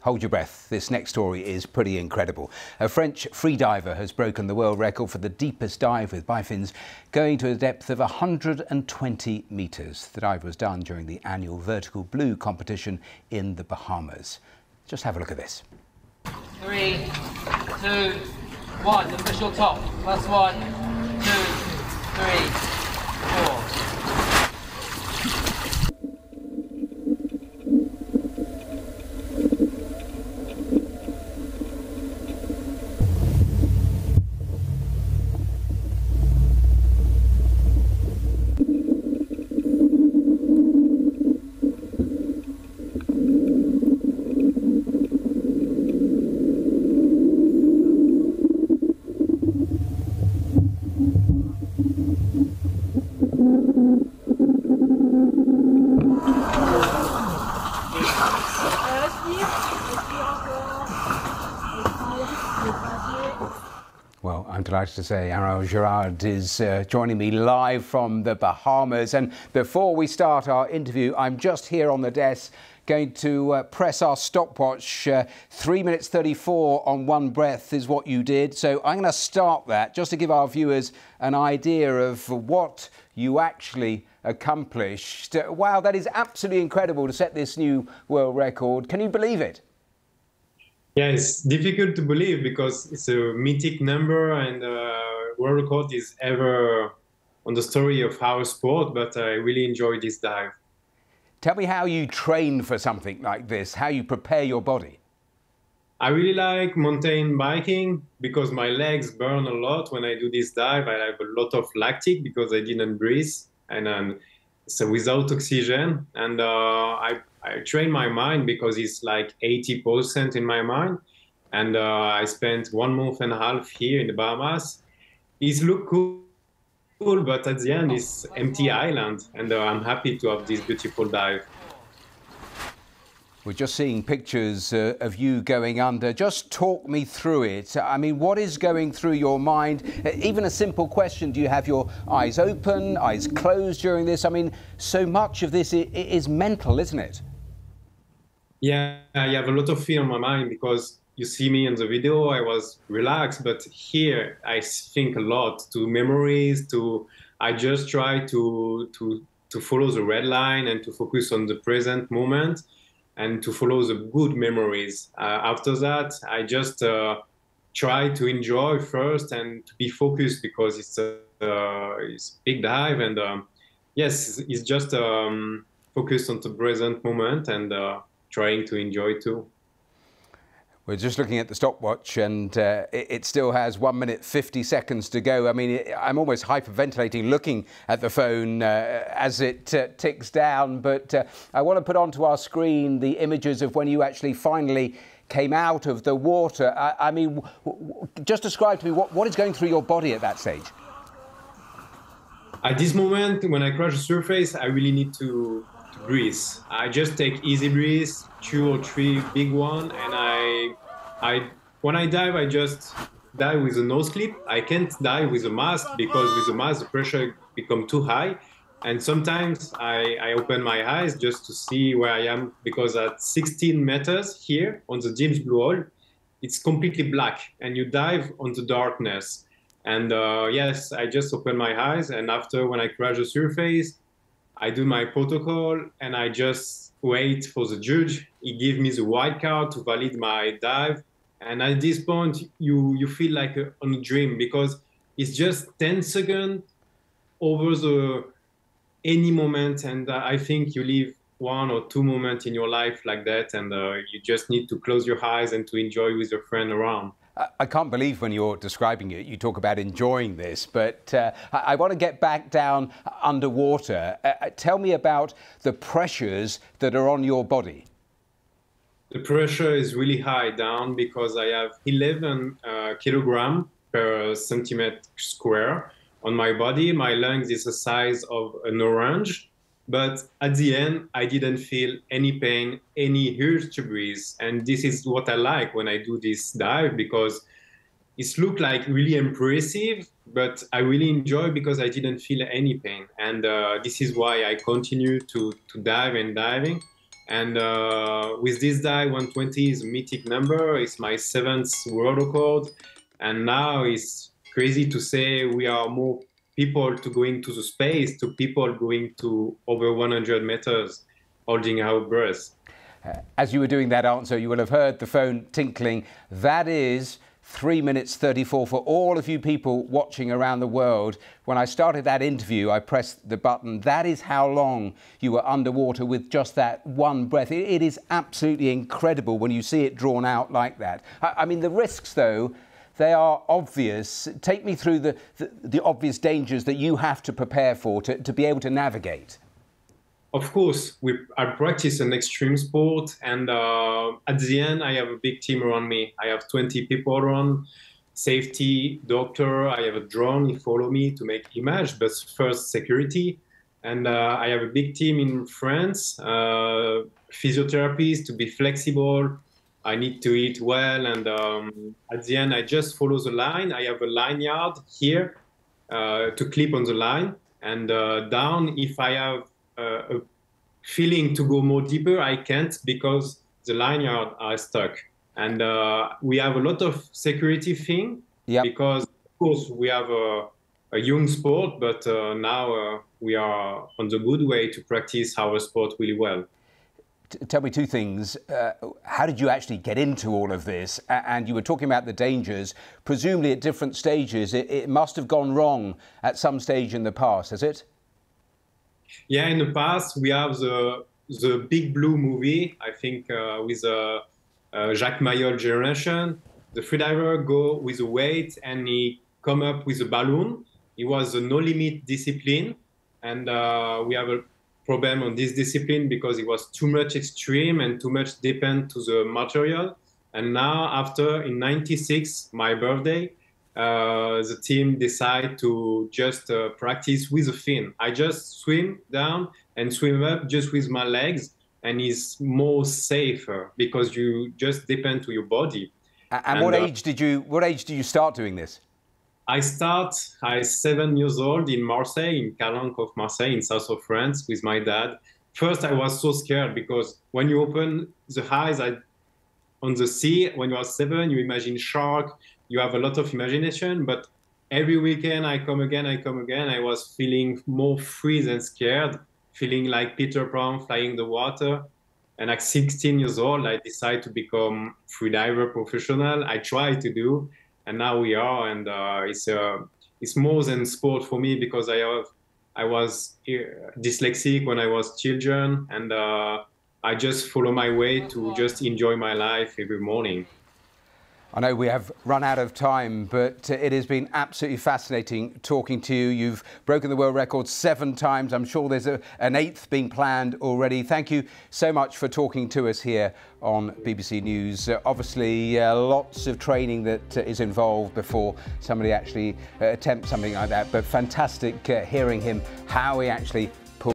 hold your breath. This next story is pretty incredible. A French freediver has broken the world record for the deepest dive with bifins, going to a depth of 120 metres. The dive was done during the annual Vertical Blue competition in the Bahamas. Just have a look at this. 3, 2, 1. Official top. Last 1, 2, 3, 4. Well, I'm delighted to say Arnaud Jerald is joining me live from the Bahamas. And before we start our interview, I'm just here on the desk going to press our stopwatch. 3 minutes 34 on one breath is what you did. So I'm going to start that just to give our viewers an idea of what you actually accomplished. Wow, that is absolutely incredible to set this new world record. Can you believe it? Yeah, it's difficult to believe because it's a mythic number and world record is ever on the story of our sport, but I really enjoyed this dive. Tell me how you train for something like this, how you prepare your body. I really like mountain biking because my legs burn a lot when I do this dive. I have a lot of lactic because I didn't breathe and so without oxygen. And I train my mind because it's like 80% in my mind. And I spent 1.5 months here in the Bahamas. It looked cool, but at the end it's empty island. And I'm happy to have this beautiful dive. We're just seeing pictures of you going under. Just talk me through it. I mean, what is going through your mind? Even a simple question, do you have your eyes open, eyes closed during this? I mean, so much of this is mental, isn't it? Yeah, I have a lot of fear in my mind because you see me in the video, I was relaxed, but here I think a lot to memories, I just try to follow the red line and to focus on the present moment and to follow the good memories. After that, I just try to enjoy first and to be focused because it's a big dive and yes, it's just focused on the present moment and trying to enjoy too. We're just looking at the stopwatch and it still has 1 minute 50 seconds to go. I mean, I'm almost hyperventilating looking at the phone as it ticks down. But I want to put onto our screen the images of when you actually finally came out of the water. I mean, just describe to me what is going through your body at that stage. At this moment, when I crash the surface, I really need to breathe. I just take easy breaths, 2 or 3 big one, and when I dive, I just dive with a nose clip. I can't dive with a mask because with a mask the pressure becomes too high, and sometimes I open my eyes just to see where I am because at 16 meters here on the James Blue Hole, it's completely black and you dive on the darkness. And yes, I just open my eyes, and after when I crash the surface, I do my protocol and I just wait for the judge. He gives me the white card to validate my dive. And at this point, you feel like on a dream because it's just 10 seconds over any moment. And I think you live 1 or 2 moments in your life like that. And you just need to close your eyes and to enjoy with your friend around. I can't believe when you're describing it, you talk about enjoying this, but I want to get back down underwater. Tell me about the pressures that are on your body. The pressure is really high down because I have 11 kilograms per centimeter square on my body. My lungs is the size of an orange. But at the end, I didn't feel any pain, any urge to breathe. And this is what I like when I do this dive because it looked like really impressive, but I really enjoy because I didn't feel any pain. And this is why I continue to dive and diving. And with this dive, 120 is a mythic number. It's my 7th world record. And now it's crazy to say we are more people to going to the space to people going to over 100 meters holding our breath. As you were doing that answer, you will have heard the phone tinkling. That is 3 minutes 34 for all of you people watching around the world. When I started that interview, I pressed the button. That is how long you were underwater with just that one breath. It is absolutely incredible when you see it drawn out like that. I mean, the risks, though, they are obvious. Take me through the obvious dangers that you have to prepare for to be able to navigate. Of course, I practice an extreme sport, and at the end, I have a big team around me. I have 20 people around, safety, doctor, I have a drone, he follow me to make image, but first security. And I have a big team in France, physiotherapists to be flexible. I need to eat well, and at the end, I just follow the line. I have a line yard here to clip on the line, and down, if I have a feeling to go more deeper, I can't because the lanyard are stuck. And we have a lot of security thing because, of course, we have a young sport, but now we are on the good way to practice our sport really well. Tell me two things. How did you actually get into all of this? And you were talking about the dangers. Presumably at different stages, it must have gone wrong at some stage in the past, has it? Yeah, in the past, we have the Big Blue movie, I think with Jacques Mayol generation. The freediver go with a weight and he come up with a balloon. It was a no-limit discipline. And we have a problem on this discipline because it was too much extreme and too much depend to the material. And now, after, in '96, my birthday, the team decide to just practice with a fin. I just swim down and swim up just with my legs, and it's more safer because you just depend to your body. And what age did you start doing this? I 7 years old in Marseille, in Calanque of Marseille, in south of France, with my dad. First, I was so scared because when you open the eyes on the sea, when you are 7, you imagine shark. You have a lot of imagination, but every weekend I come again. I was feeling more free than scared, feeling like Peter Pan flying the water. And at 16 years old, I decided to become freediver professional. I tried to do, and now we are. And it's more than sport for me because I was dyslexic when I was children, and I just follow my way to just enjoy my life every morning. I know we have run out of time, but it has been absolutely fascinating talking to you. You've broken the world record 7 times. I'm sure there's an 8th being planned already. Thank you so much for talking to us here on BBC News. Obviously, lots of training that is involved before somebody actually attempts something like that, but fantastic hearing him, how he actually